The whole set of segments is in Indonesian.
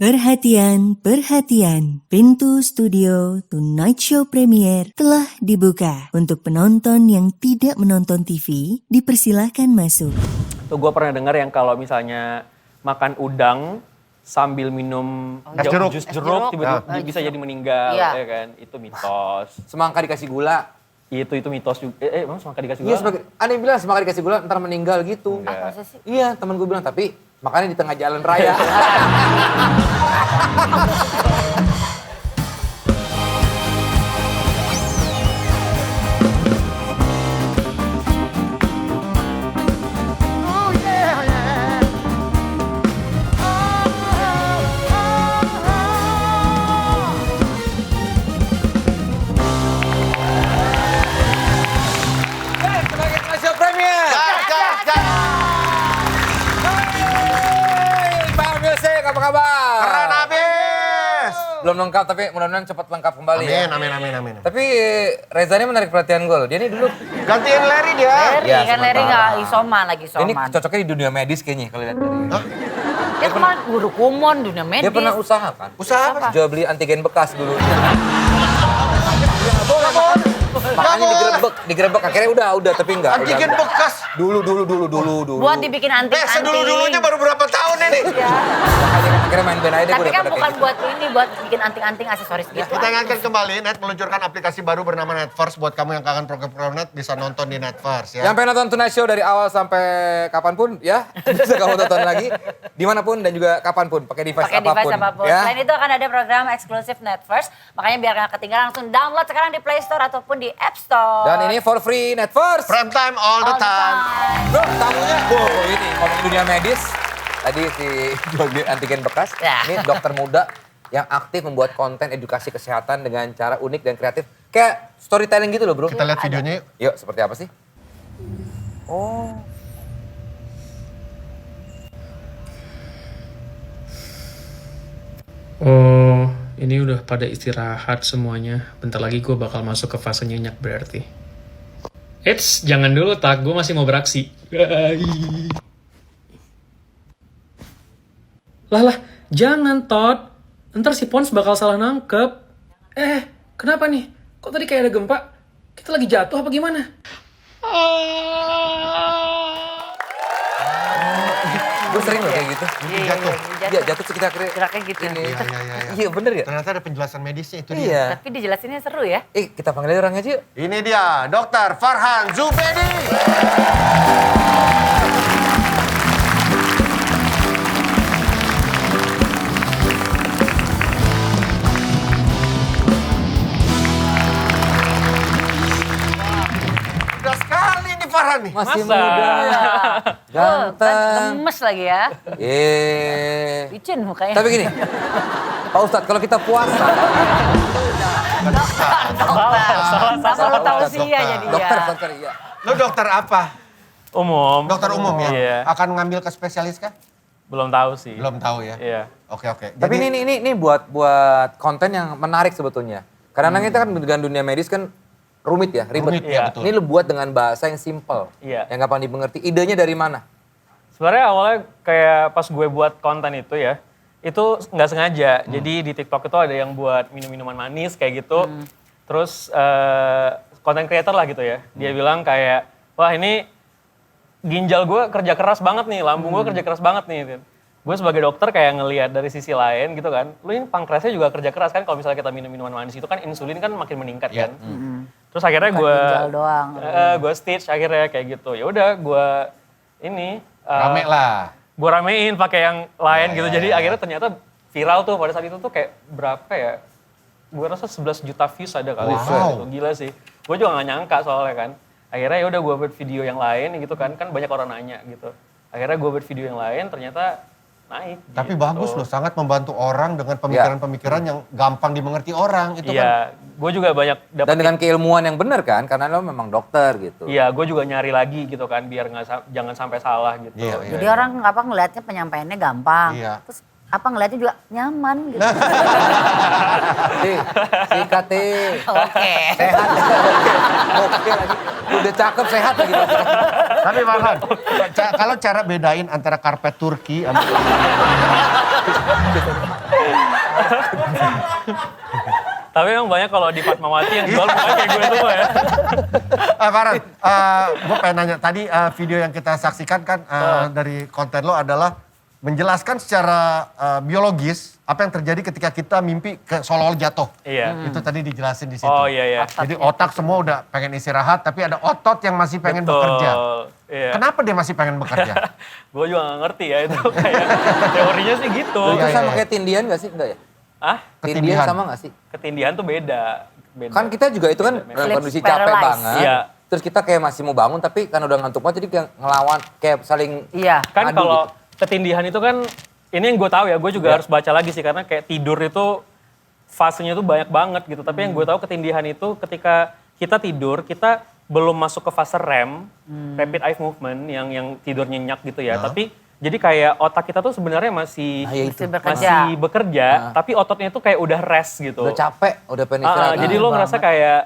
Perhatian, perhatian. Pintu studio Tonight Show Premier telah dibuka. Untuk penonton yang tidak menonton TV, dipersilahkan masuk. Tuh gue pernah dengar yang kalau misalnya makan udang sambil minum jus jeruk tiba-tiba bisa jadi meninggal, ya kan? Itu mitos. Semangka dikasih gula. Itu mitos juga. Emang semangka dikasih Iya, gula? ada yang bilang semangka dikasih gula ntar meninggal gitu. Enggak. Masa sih? Iya, temen gue bilang, tapi makannya di tengah jalan raya. Sebagai Masya Premier. Bang Music, apa kabar? Keren abis. Belum lengkap, tapi mudah-mudahan cepat lengkap kembali ya. Amin. Tapi Reza ini menarik perhatian gue loh. Dia ini dulu, Gantiin Larry dia. Larry, Ya, kan Larry sementara. nggak isoman lagi isoman. ini cocoknya di dunia medis kayaknya kalau lihat dari. Dia kemarin guru kumon dunia medis. Dia pernah usaha kan? Usaha apa? Jual beli antigen bekas dulu. Makanya digerebek. Akhirnya udah tapi enggak. Antigen udah. bekas. Dulu. Buat dibikin anting-anting. Sedulu-dulunya baru berapa tahun ini? Ya. Akhirnya main band aja deh Tapi gue kan daripada bukan kayak buat ini, buat bikin anting-anting aksesoris gitu. Kita ingatkan kembali, Net meluncurkan aplikasi baru bernama Netverse. Buat kamu yang kangen program-program Net bisa nonton di Netverse Yang ya. pengen nonton Tonight Show dari awal sampai kapanpun ya. Bisa kamu tonton lagi. Dimanapun dan juga kapanpun. Pakai device Pakai device apapun. Ya. Selain itu akan ada program eksklusif Netverse. Makanya biar nggak ketinggalan langsung download sekarang di Play Store ataupun di App Store. Dan ini for free Netverse. Prime time all the time. Bro, tamunya, ini ngomongin dunia medis. Tadi si jual beli antigen bekas. Ya. Ini dokter muda yang aktif membuat konten edukasi kesehatan dengan cara unik dan kreatif. Kayak storytelling gitu loh bro. Kita lihat videonya yuk. Yuk, seperti apa sih? Oh. Oh, ini udah pada istirahat semuanya. Bentar lagi gue bakal masuk ke fase nyenyak berarti. Eits, jangan dulu tak, gue masih mau beraksi. Lah, jangan Todd. Ntar si Pons bakal salah nangkep. Kenapa nih? Kok tadi kayak ada gempa? Kita lagi jatuh apa gimana? Gue sering loh kayak gitu. Jatuh. Iya, jatuh sekitar akhirnya. Geraknya gitu. Ini. Iya. Iya, bener ya? Ternyata ada penjelasan medisnya itu dia. Iya. Tapi dijelasinnya seru ya. Kita panggil orang aja yuk. Ini dia, Dokter Farhan Zubedi. Udah sekali nih Farhan nih. Masih Masa? muda. Kan Ganteng. gemes lagi ya. Licin mukanya. Tapi gini, Pak Ustadz, kalau kita puasa, Sama tausiah jadi dokter, ya. iya. Lo dokter apa? Umum. Dokter umum ya? Iya. Akan ngambil ke spesialis kah? Belum tahu sih. Belum tahu ya? Iya. Oke. Tapi ini buat konten yang menarik sebetulnya. Karena kita kan dengan dunia medis kan rumit ya, ribet. Rumit, ya, betul. Ini lu buat dengan bahasa yang simple, Iya. yang gampang dimengerti. Idenya dari mana? Sebenarnya awalnya kayak pas gue buat konten itu ya, itu nggak sengaja. Jadi di TikTok itu ada yang buat minum-minuman manis kayak gitu. Terus konten creator lah gitu ya. Dia bilang kayak, wah ini ginjal gue kerja keras banget nih, lambung gue kerja keras banget nih. Gitu. Gue sebagai dokter kayak ngelihat dari sisi lain gitu kan. Lu ini pankreasnya juga kerja keras kan kalau misalnya kita minum minuman manis itu kan insulin kan makin meningkat kan. Terus akhirnya Bukan gue ginjal doang. gue stitch akhirnya kayak gitu. Ya udah gue ini Rame lah. gue ramein pakai yang lain gitu. Jadi akhirnya ternyata viral tuh pada saat itu tuh kayak berapa ya? Gue rasa 11 juta views ada kali. Wow. Gitu. Gila sih. Gue juga gak nyangka soalnya kan. Akhirnya ya udah gue buat video yang lain gitu kan. Kan banyak orang nanya gitu. Akhirnya gue buat video yang lain ternyata naik. Tapi gitu. bagus loh, sangat membantu orang dengan pemikiran-pemikiran yang gampang dimengerti orang. Itu kan Iya, gue juga banyak dapat. Dan dengan keilmuan yang benar kan, karena lo memang dokter gitu. Iya, gue juga nyari lagi gitu kan biar jangan sampai salah gitu. Iya. Jadi orang apa ngelihatnya penyampaiannya gampang. Iya. Terus apa ngelihatnya juga nyaman gitu. Sikat Oke. sehat. Oke lagi. Udah cakep, sehat lagi. Tapi Farhan, kalau cara bedain antara karpet Turki sama Tapi emang banyak kalau di Fatmawati yang jual mukanya kayak gue semua ya. Farhan, gue pengen nanya. Tadi video yang kita saksikan kan dari konten lo adalah menjelaskan secara biologis apa yang terjadi ketika kita mimpi ke seolah-olah jatuh. Iya. Itu tadi dijelasin di situ. Oh iya. Jadi otak semua udah pengen istirahat, tapi ada otot yang masih pengen bekerja. Iya. Kenapa dia masih pengen bekerja? Gue juga gak ngerti ya itu kayak teorinya sih gitu. Itu Iya, sama iya. kayak tindian gak sih? Enggak ya? Ah, Tindian sama gak sih? ketindihan tuh beda. Kan kita juga itu kan Beda. kondisi Sleep capek paralyzed. banget. Iya. Terus kita kayak masih mau bangun tapi kan udah ngantuk banget jadi kayak ngelawan, kayak saling Iya. Kan adu kalau gitu. ketindihan itu kan, ini yang gue tahu ya, gue juga harus baca lagi sih karena kayak tidur itu fasenya tuh banyak banget gitu. Tapi yang gue tahu ketindihan itu ketika kita tidur, kita belum masuk ke fase REM, rapid eye movement, yang tidur nyenyak gitu ya. Tapi jadi kayak otak kita tuh sebenarnya masih Nah, ya itu. masih bekerja, tapi ototnya tuh kayak udah rest gitu. Udah capek, udah pengen istirahat. Jadi lo ngerasa kayak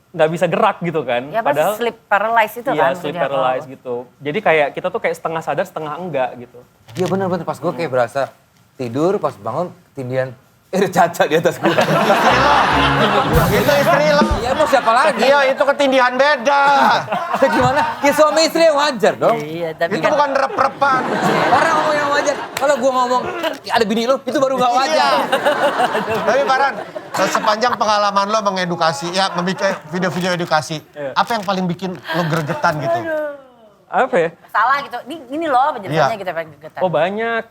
nggak bisa gerak gitu kan. Ya pas sleep paralyzed itu iya, kan. sleep punya paralyzed lo. gitu. Jadi kayak kita tuh kayak setengah sadar, setengah enggak gitu. Iya bener-bener pas gue kayak berasa tidur, pas bangun ketindian. Ada Caca di atas gue. Itu istri lo. Iya mau siapa lagi? Iya, itu ketindihan beda. Gimana? Ya suami istri yang wajar dong. Iya, tapi Itu kan bukan rep-repan. Orang ngomong yang wajar. Kalau gue ngomong ada bini lu, itu baru gak wajar. Tapi Farhan, sepanjang pengalaman lo mengedukasi, ya membuat video-video edukasi, apa yang paling bikin lo gregetan gitu? Apa ya? salah gitu. Ini loh penjelasannya Iya. kita pengen gegetan. Oh banyak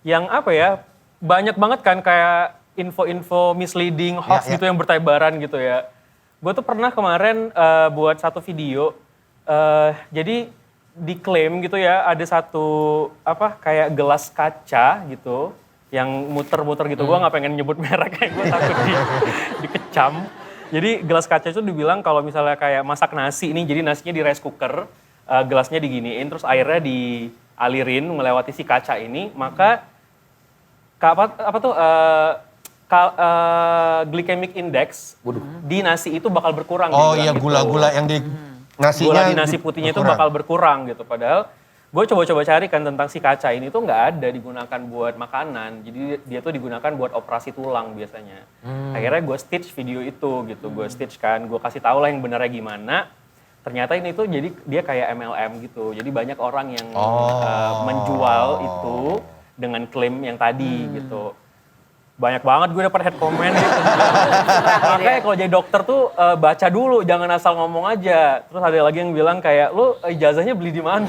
yang apa ya? Banyak banget kan kayak info-info misleading, hoax Ya, ya. gitu yang bertebaran gitu ya. Gue tuh pernah kemarin buat satu video, jadi diklaim gitu ya ada satu apa kayak gelas kaca gitu yang muter-muter gitu. Gue nggak pengen nyebut merek kayak gue takut dikecam. Jadi gelas kaca itu dibilang kalau misalnya kayak masak nasi ini, jadi nasinya di rice cooker, gelasnya diginiin, terus airnya dialirin melewati si kaca ini, maka glycemic index di nasi itu bakal berkurang. Oh dibilang iya, gitu. gula-gula yang di nasinya. Gula di nasi putihnya itu bakal berkurang gitu. Padahal gue coba-coba cari kan tentang si kaca ini tuh nggak ada digunakan buat makanan. Jadi dia tuh digunakan buat operasi tulang biasanya. Akhirnya gue stitch video itu gitu. Gue stitch kan, gue kasih tahu lah yang benernya gimana. Ternyata ini tuh jadi dia kayak MLM gitu. Jadi banyak orang yang menjual itu dengan klaim yang tadi gitu. Banyak banget gue dapat head comment gitu. Makanya kalau jadi dokter tuh baca dulu, jangan asal ngomong aja. Terus ada lagi yang bilang kayak, lu ijazahnya beli di mana?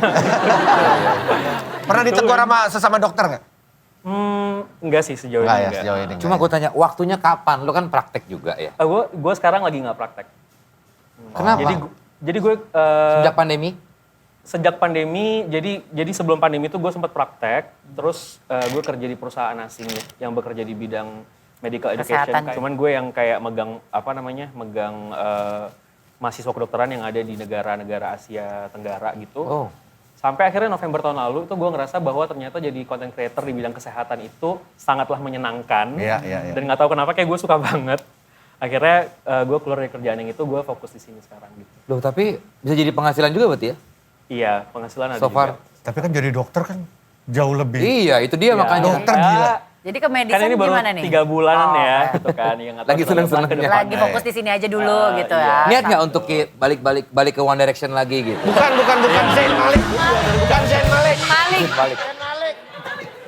Pernah ditegur sama sesama dokter nggak? Enggak sih sejauh ini Nggak ya, enggak. sejauh ini. Cuma gue tanya, waktunya kapan? Lu kan praktek juga ya. Gue sekarang lagi nggak praktek. Kenapa? Jadi gue Sejak pandemi? sejak pandemi, jadi sebelum pandemi itu gue sempat praktek, terus gue kerja di perusahaan asing yang bekerja di bidang medical education. Kesehatan. Cuman gue yang kayak megang mahasiswa kedokteran yang ada di negara-negara Asia Tenggara gitu. Oh. Sampai akhirnya November tahun lalu itu gue ngerasa bahwa ternyata jadi content creator di bidang kesehatan itu sangatlah menyenangkan. Iya, iya, iya. Dan nggak tahu kenapa kayak gue suka banget. Akhirnya gue keluar dari kerjaan yang itu, gue fokus di sini sekarang gitu. Loh tapi bisa jadi penghasilan juga berarti ya? Iya, penghasilan ada So far. juga. Tapi kan jadi dokter kan jauh lebih. Iya itu dia Ya, makanya. Dokter gila. Jadi ke Kan medicine ini baru gimana nih? 3 bulanan Oh, ya, oke. gitu kan. Ya, nggak tahu Lagi gimana seneng-senengnya. ke depannya. Lagi fokus di sini aja dulu gitu iya. ya. Niat nggak untuk balik ke One Direction lagi gitu? Bukan Zain Malik. Bukan Zain Malik. Balik.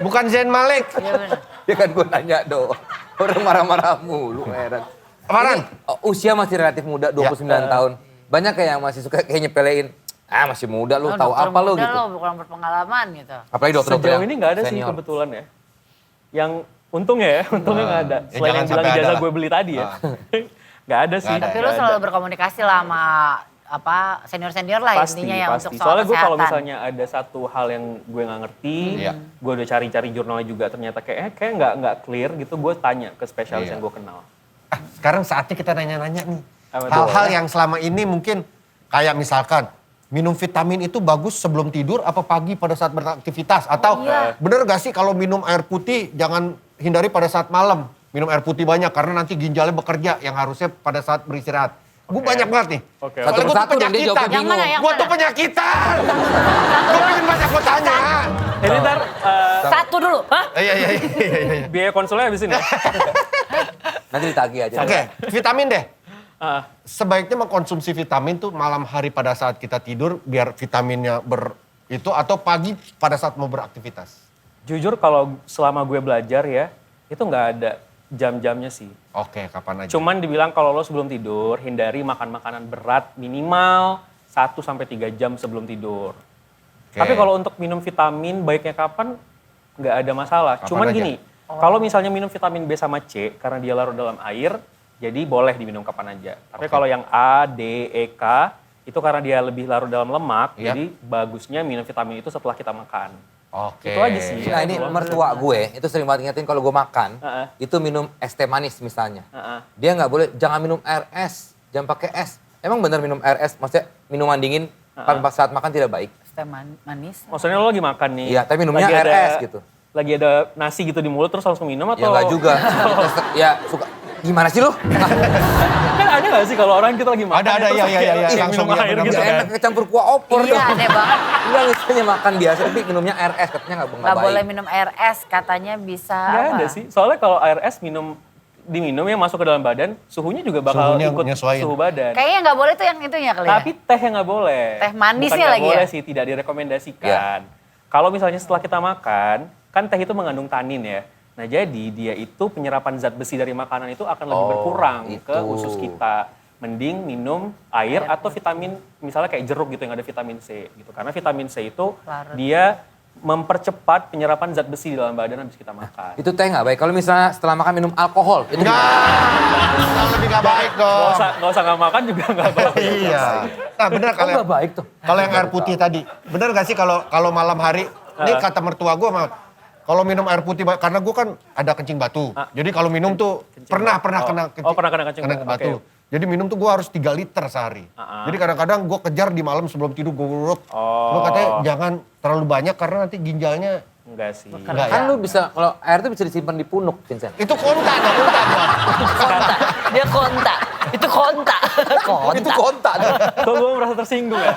Bukan Zain Malik. Iya bener. Ya kan gue nanya doang. Orang marah-marah mulu heran. Farhan. Ini, usia masih relatif muda, 29 tahun. Banyak kayak yang masih suka kayak nyepelein. Ah masih muda lu, tahu dokter apa lu muda gitu. Lo bukan berpengalaman gitu. Apalagi dokter-dokter Sejauh yang ini nggak ada sih senior. kebetulan ya. Yang untungnya nggak ada. Ya, Selain jangan yang bilang sampai ijazah ada gue beli tadi ya. Nggak ada sih. ada. Tapi lo selalu berkomunikasi lah sama senior-senior lah Pasti, intinya ya pasti. untuk soal Soalnya gue kalau kesehatan. misalnya ada satu hal yang gue nggak ngerti, Iya. gue udah cari-cari jurnalnya juga ternyata kayak nggak clear gitu, gue tanya ke spesialis Iya. yang gue kenal. Sekarang saatnya kita nanya-nanya nih. Apa tuh? Hal-hal yang selama ini mungkin kayak misalkan minum vitamin itu bagus sebelum tidur apa pagi pada saat beraktivitas? Atau bener gak sih kalau minum air putih jangan hindari pada saat malam? Minum air putih banyak karena nanti ginjalnya bekerja yang harusnya pada saat beristirahat. Gue banyak banget nih. Oke. Satu Soalnya gue tuh persatu dan dia jawabnya penyakitan. Yang mana, yang Gue mana? tuh penyakitan. Gue pengen banyak gue tanya. Ini ntar Satu dulu. Hah? Iya. biaya konsulnya habis ini. Nanti ditagih aja. Oke, vitamin deh. Ah, Sebaiknya mengkonsumsi vitamin tuh malam hari pada saat kita tidur biar vitaminnya itu atau pagi pada saat mau beraktivitas. jujur kalau selama gue belajar ya, itu nggak ada jam-jamnya sih. Oke, kapan aja. Cuman dibilang kalau lo sebelum tidur, hindari makan makanan berat minimal 1-3 jam sebelum tidur. Oke. Tapi kalau untuk minum vitamin, baiknya kapan? Nggak ada masalah. Kapan Cuman aja? gini, kalau misalnya minum vitamin B sama C, karena dia larut dalam air, jadi boleh diminum kapan aja. Tapi kalau yang A, D, E, K, itu karena dia lebih larut dalam lemak, Iya. jadi bagusnya minum vitamin itu setelah kita makan. Oke. Itu aja sih. Nah ini mertua gue, itu sering banget ingetin kalau gue makan, itu minum es teh manis misalnya. Heeh. Dia nggak boleh, jangan minum air es, jangan pakai es. Emang bener minum air es, maksudnya minuman dingin pas saat makan tidak baik? Teh manis. Maksudnya lo lagi makan nih. Iya, tapi minumnya lagi air ada- es gitu. Lagi ada nasi gitu di mulut terus langsung minum atau? Ya nggak juga. Ya suka, gimana sih lu? Kan ada nggak sih kalau orang kita lagi makan Ada, terus iya, kayak iya, kayak langsung minum iya, air benar, gitu Gak kan. enak kecampur kuah opor Iya, dong. aneh banget. Enggak, misalnya makan biasa, tapi minumnya air es, katanya nggak Gak baik. boleh minum air es, katanya bisa Nggak apa? ada sih. Soalnya kalau air es diminum yang masuk ke dalam badan, suhunya juga bakal Suhunya ikut nyesuaiin. suhu badan. Kayaknya nggak boleh tuh yang itunya kali ya? Tapi teh yang nggak boleh. Teh manisnya Bukan nggak lagi ya? boleh sih, tidak direkomendasikan. Kalau misalnya setelah kita makan, kan teh itu mengandung tanin ya. Nah jadi dia itu penyerapan zat besi dari makanan itu akan lebih berkurang ke itu. usus kita. Mending minum air atau vitamin, misalnya kayak jeruk gitu yang ada vitamin C gitu. Karena vitamin C itu Larut. dia mempercepat penyerapan zat besi di dalam badan habis kita makan. Itu teh nggak baik. Kalau misalnya setelah makan minum alkohol, itu Enggak, gimana? lebih gak baik dong. Nggak usah nggak makan juga nggak baik. Iya. Nah bener Oh, kalau nggak baik tuh. kalau yang air putih tadi, bener gak sih kalau malam hari, ini kata mertua gue kalau minum air putih, karena gue kan ada kencing batu. Jadi kalau minum tuh pernah kena kencing, Oh, pernah kena kencing batu. oke. Jadi minum tuh gue harus 3 liter sehari. Jadi kadang-kadang gue kejar di malam sebelum tidur gue guruk. Lu katanya jangan terlalu banyak karena nanti ginjalnya Enggak sih. enggak ya. Kan lu bisa, kalau air tuh bisa disimpan di punuk, Vincent. Itu kontak, gak kontak gua. Kontak. Dia kontak. Itu kontak. Itu kontak. Kok gue merasa tersinggung ya?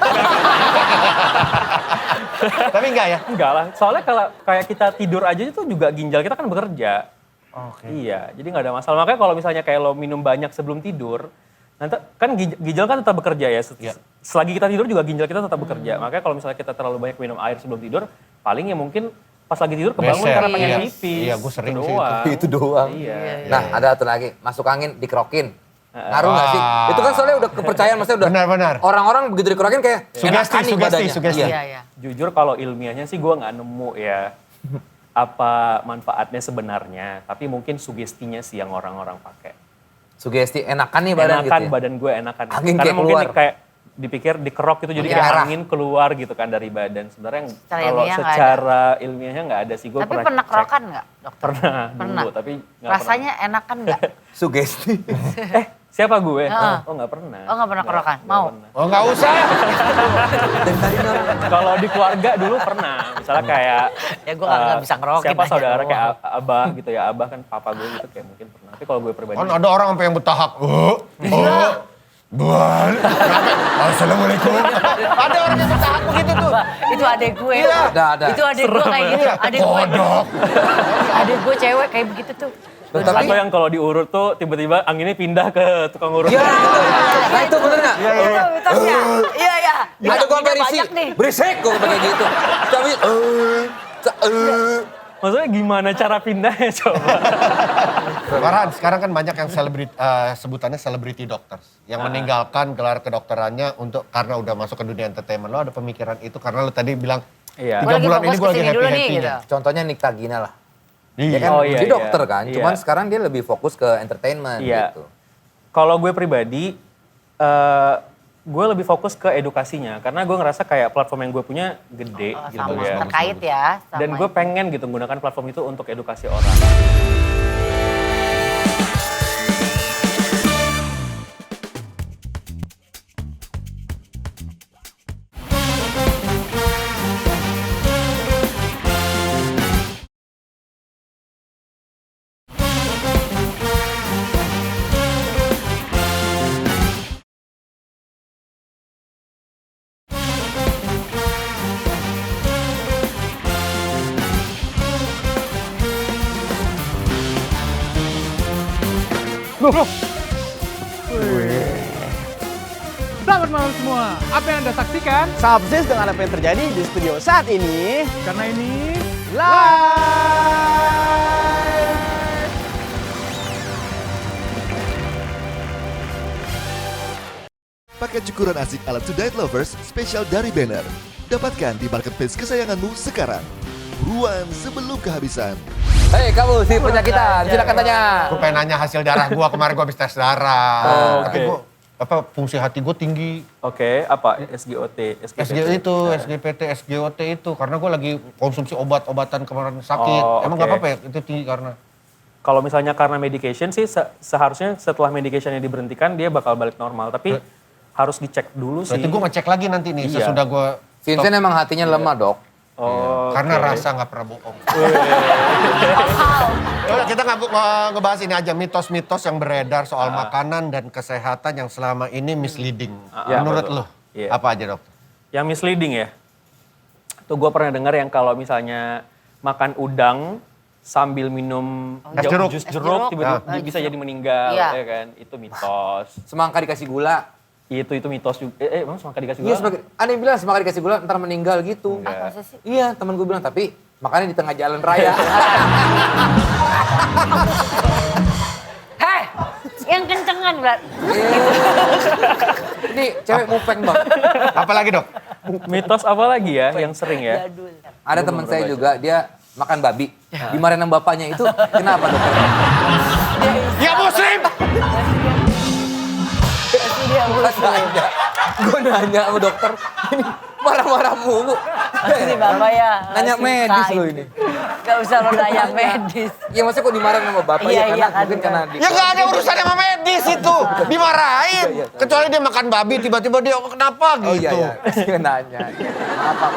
Tapi enggak ya? Enggak lah. Soalnya kalau kayak kita tidur aja itu juga ginjal kita kan bekerja. Oke. Iya, jadi nggak ada masalah. Makanya kalau misalnya kayak lo minum banyak sebelum tidur, nanti kan ginjal kan tetap bekerja ya. Selagi kita tidur juga ginjal kita tetap bekerja. Makanya kalau misalnya kita terlalu banyak minum air sebelum tidur, paling ya mungkin pas lagi tidur kebangun Beser. karena pengen Iya. pipis. Iya, gue sering Itu sih doang. Itu doang. Iya. Nah, ada satu lagi. Masuk angin, dikerokin. Ngaruh nggak sih? Itu kan soalnya udah kepercayaan, maksudnya udah. Benar-benar. Orang-orang begitu dikerokin kayak enakan nih badannya. sugesti. Iya. Iya, iya. Jujur kalau ilmiahnya sih gue nggak nemu ya apa manfaatnya sebenarnya. Tapi mungkin sugestinya sih yang orang-orang pakai. Sugesti enakan nih badan Enakan gitu ya. badan gue enakan. Angin Karena kayak mungkin keluar. kayak dipikir dikerok gitu jadi Angin kayak merah. angin keluar gitu kan dari badan. Sebenarnya Secara kalau ilmiah nggak ada. secara ilmiahnya nggak ada sih. Gue Tapi pernah cek. kerokan nggak, dokter? Pernah, Pernah. dulu tapi nggak Rasanya enakan nggak? Sugesti. pernah. Siapa gue? Heeh. Oh nggak pernah. Oh, nggak pernah kerokan? Mau? pernah. Oh nggak usah. Kalau di keluarga dulu pernah. Misalnya kayak Ya, gue nggak bisa ngerokin siapa aja saudara doang. kayak abah gitu ya. Abah kan papa gue gitu kayak mungkin pernah. Tapi kalau gue pribadi. Kan ada orang sampai yang bertahap. Buan. Assalamualaikum. Ada orang yang bertahap begitu tuh. Wah, itu adek gue. Ada. Itu adek gue kayak gitu. Adek gue. Kodok. Adek gue cewek kayak begitu tuh. Tapi, Atau yang kalau diurut tuh tiba-tiba anginnya pindah ke tukang urut. iya, nah itu bener nggak? Itu mitosnya. Iya, iya. Ada gue Minumnya berisi, banyak nih. berisik gue kayak gitu. Tapi, Maksudnya gimana cara pindahnya coba? Farhan, sekarang kan banyak yang sebutannya celebrity doctors. Yang meninggalkan gelar kedokterannya untuk karena udah masuk ke dunia entertainment. Lo ada pemikiran itu karena lo tadi bilang Iya. 3 Gua lagi bulan fokus ini gue lagi kesini dulu nih, happy-happynya. gitu. contohnya Nick Tagina lah. Iya. Dia kan Oh, iya, dia iya. dokter kan, Iya. cuman sekarang dia lebih fokus ke entertainment Iya. gitu. Kalau gue pribadi, gue lebih fokus ke edukasinya. Karena gue ngerasa kayak platform yang gue punya gede Oh, gitu sama, ya. terkait ya. Sama Dan gue itu. pengen gitu menggunakan platform itu untuk edukasi orang. Selamat malam semua. Apa yang Anda saksikan? Sangat persis dengan apa yang terjadi di studio saat ini. Karena ini Live! Paket cukuran asik ala Tonight Lovers spesial dari Banner. Dapatkan di marketplace kesayanganmu sekarang. Buruan sebelum kehabisan. Hei kamu si penyakitan, silakan tanya. Gue pengen nanya hasil darah gue, kemarin gue habis tes darah. Tapi gue, fungsi hati gue tinggi. Oke, apa? SGOT, SGO itu, SGPT, SGOT itu. Karena gue lagi konsumsi obat-obatan kemarin sakit. Emang gak apa-apa ya? Itu tinggi karena... Kalau misalnya karena medication sih, seharusnya setelah medicationnya diberhentikan, dia bakal balik normal. Tapi harus dicek dulu sih. Berarti gue ngecek lagi nanti nih, Iya. sesudah gue... Vincent emang hatinya lemah dok. Karena rasa nggak pernah bohong. Kita ngebahas ini aja, mitos-mitos yang beredar soal makanan dan kesehatan yang selama ini misleading. Menurut betul. lo, Iya. apa aja dok? Yang misleading ya? Tuh gue pernah dengar yang kalau misalnya makan udang sambil minum Es jeruk. jus jeruk, tiba-tiba bisa jeruk. jadi meninggal, Iya. ya kan? Itu mitos. Semangka dikasih gula. Itu mitos juga. Emang semangka dikasih Iya, gula? ada yang bilang semangka dikasih gula ntar meninggal gitu. Masa sih? Iya, temen gue bilang, tapi makannya di tengah jalan raya. Hei, yang kencengan berarti. Ini cewek mupeng bang. Apalagi dok? Mitos apa lagi ya yang sering ya? Jadul. Ada teman saya juga, dia makan babi. Dimarahin sama bapaknya itu, kenapa dok? Ya muslim! Gue nanya sama dokter, ini marah-marah mulu. Ini bapak ya. Nanya medis lo ini. Gak usah lo nanya medis. Ya maksudnya kok dimarahin sama bapak Iya, ya? iya, Karena kan, mungkin kan. karena Ya nggak ada urusan sama medis itu, dimarahin. Iya. Kecuali dia makan babi, tiba-tiba dia kenapa gitu. Oh iya, iya. Dia nanya. Apa.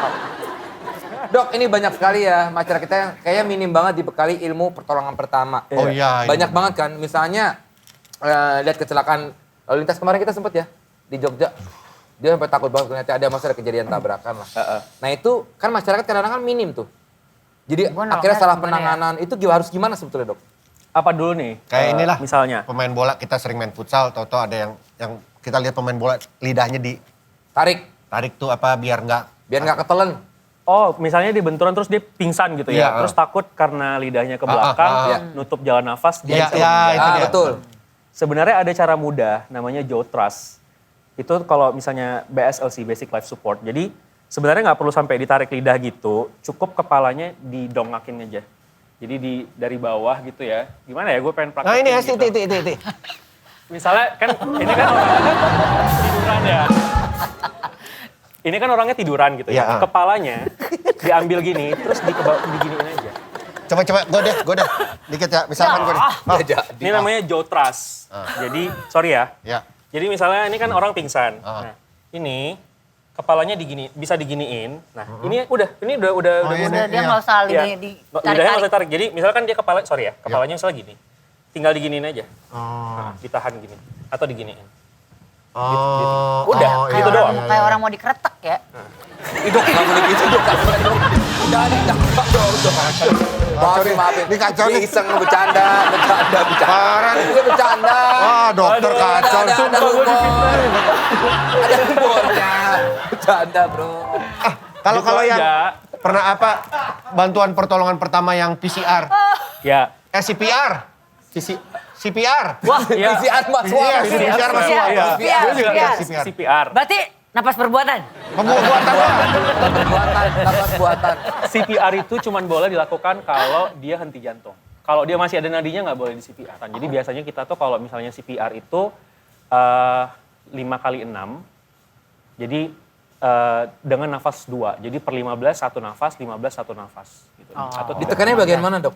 Dok, ini banyak sekali ya masyarakat kita yang kayaknya minim banget dibekali ilmu pertolongan pertama. Oh iya. Banyak banget kan, misalnya lihat kecelakaan lalu lintas kemarin kita sempet ya di Jogja. Dia sampai takut banget ternyata ada masalah kejadian tabrakan lah. Nah itu kan masyarakat kadang-kadang kan minim tuh. Jadi Gua akhirnya nolaknya salah gimana ya? penanganan itu harus gimana sebetulnya dok? Apa dulu nih? Kayak inilah. Misalnya. Pemain bola kita sering main futsal, tau-tau ada yang kita lihat pemain bola lidahnya tarik tuh apa biar Biar nggak ketelen. Oh, misalnya di benturan terus dia pingsan gitu ya. Iya, Terus takut karena lidahnya ke belakang, nutup jalan nafas, dia bisa meninggal. itu dia. Betul. Sebenarnya ada cara mudah, namanya jaw thrust. Itu kalau misalnya BSLC, Basic Life Support. Jadi sebenarnya nggak perlu sampai ditarik lidah gitu, cukup kepalanya didongakin aja. Jadi dari bawah gitu ya. Gimana ya, gue pengen praktekin Nah ini ya, gitu. titik. Misalnya kan, ini kan orangnya tiduran ya. Ini kan orangnya tiduran gitu ya. Iya. Kepalanya diambil gini, terus diginiin aja. Coba, gue deh. Dikit ya, misalkan gue deh. Oh, Ini namanya jaw thrust. Jadi, sorry ya. ya. Jadi misalnya ini kan orang pingsan. Ah. Nah, ini kepalanya bisa diginiin. Nah, ini udah ini, Udah dia iya. nggak usah Iya. di Lidahnya nggak usah tarik-tarik. tarik. Jadi misalkan dia kepalanya misalnya gini. Tinggal diginiin aja. Oh. Nah, ditahan gini. Atau diginiin. Oh. Udah, oh, gitu doang. Kayak orang mau dikeretek ya. Dok, nggak boleh gitu dok. Maafin. Ini kacau nih. Iseng bercanda. Parah nih. Ini bercanda. Wah, dokter kacau. Ada humor. Ada humornya. Bercanda bro. Kalau Gitu yang aja. pernah apa bantuan pertolongan pertama yang PCR, Ya. CPR. CPR. Wah, ya. PCR mas Iya, CPR Mas Wah. Iya, Iya, CPR, iya, CPR. CPR. Berarti napas perbuatan. Pembuatan Nafas buatan. CPR itu cuma boleh dilakukan kalau dia henti jantung. Kalau dia masih ada nadinya nggak boleh di CPR. Jadi biasanya kita tuh kalau misalnya CPR itu 5 kali 6. Jadi dengan nafas 2. Jadi per 15 satu nafas, 15 satu nafas. Gitu. Atau tidak. Ditekannya bagian mana dok?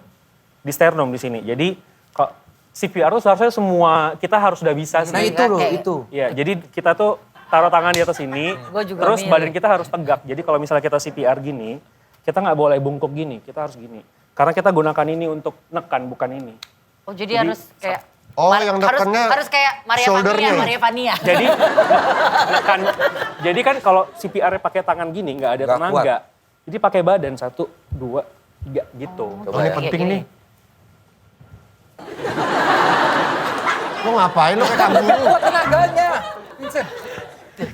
Di sternum di sini. Jadi kalau CPR tuh seharusnya semua kita harus udah bisa sih. Nah itu loh, Kayak- itu. Ya, jadi kita tuh taruh tangan di atas ini, Gua juga terus milih. badan kita harus tegak. Jadi kalau misalnya kita CPR gini, kita nggak boleh bungkuk gini, kita harus gini. Karena kita gunakan ini untuk nekan, bukan ini. Oh jadi harus kayak Oh, yang nekannya harus kayak Maria shoulder-nya ya? Maria Vania. Jadi nekan. Jadi kan kalau CPR pakai tangan gini nggak ada Nggak tenaga. Jadi pakai badan 1, 2, 3 gitu. Oh, ini ya. penting Gini. nih. Lu ngapain lu kayak kanguru? Kuat tenaganya. Vincent.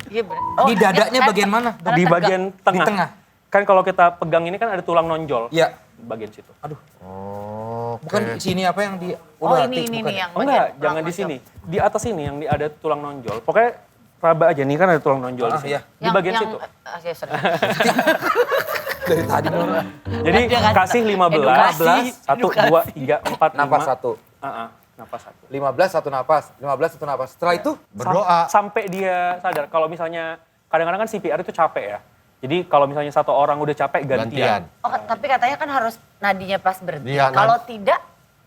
Iya bener. Di dadanya bagian mana? Di bagian tengah. Di tengah. Kan kalau kita pegang ini kan ada tulang nonjol. Iya. Bagian situ. Aduh. Bukan di sini apa yang di Oh udah ini bukan. yang Oh enggak, jangan di sini. Di atas ini yang ada tulang nonjol. Pokoknya raba aja nih kan ada tulang nonjol di sini. iya. Di bagian situ. Oke, sorry. Dari tadi Nora. Jadi kasih 15, 1, 2, 3, 4, 5. Napas 1. Napas 1. 15 satu napas. 15 satu napas. Setelah itu Berdoa. Sampai dia sadar. Kalau misalnya kadang-kadang kan CPR itu capek ya. Jadi kalau misalnya satu orang udah capek gantian. Oh, tapi katanya kan harus nadinya pas berhenti. Iya, Kalau tidak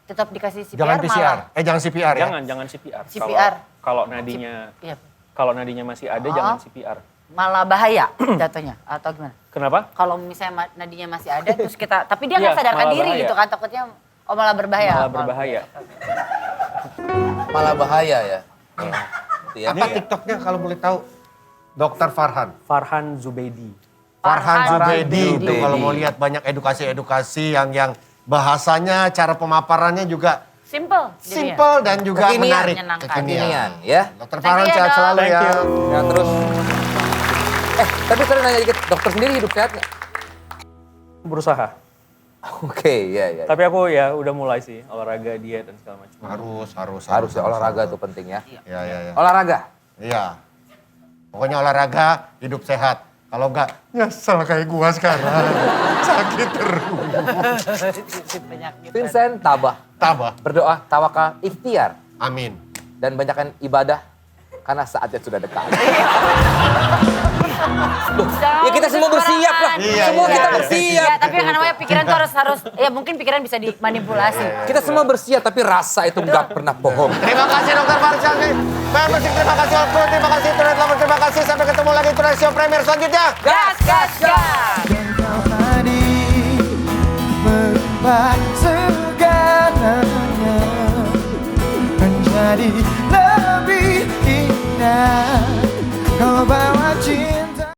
tetap dikasih CPR Jangan PCR. malah. Jangan CPR ya. Jangan CPR. CPR. Kalau nadinya Iya. kalau nadinya masih ada jangan CPR. Malah bahaya jatuhnya atau gimana? Kenapa? Kalau misalnya nadinya masih ada terus kita tapi dia nggak Iya, sadarkan malah diri bahaya. gitu kan takutnya malah berbahaya. Malah berbahaya. malah bahaya ya. Gitu ya. Apa TikToknya kalau boleh tahu? Dr. Farhan. Farhan Zubeidi. Farhan Zubeidi itu Zubeidi. kalau mau lihat banyak edukasi-edukasi yang bahasanya, cara pemaparannya juga Simple. jadinya. simple dan juga Kekinian, menarik. menyenangkan. Kekinian ya. Dr. Thank Farhan you ya, sehat Dok. selalu Thank ya. you. Ya terus. Tapi kalian nanya dikit, dokter sendiri hidup sehat nggak? Berusaha. Oke, ya. Tapi aku ya udah mulai sih olahraga, diet dan segala macam. Harus ya olahraga itu penting ya. Iya. Olahraga. Iya. Pokoknya olahraga, hidup sehat. Kalau enggak, nyesel kayak gua sekarang. Sakit terus. Vincent tabah. Berdoa, tawakal, ikhtiar. Amin. Dan banyakkan ibadah karena saatnya sudah dekat. Ya kita semua bersiap lah. Iya, Semua iya, kita iya. bersiap. Ya, tapi kan namanya pikiran tuh harus ya mungkin pikiran bisa dimanipulasi. Kita semua bersiap tapi rasa itu nggak pernah bohong. Terima kasih Dr. Farhan. Terima kasih Okto, terima kasih Tonight Lovers, terima kasih. Sampai ketemu lagi Tonight Show Premier selanjutnya. Gas, gas, gas. Segalanya menjadi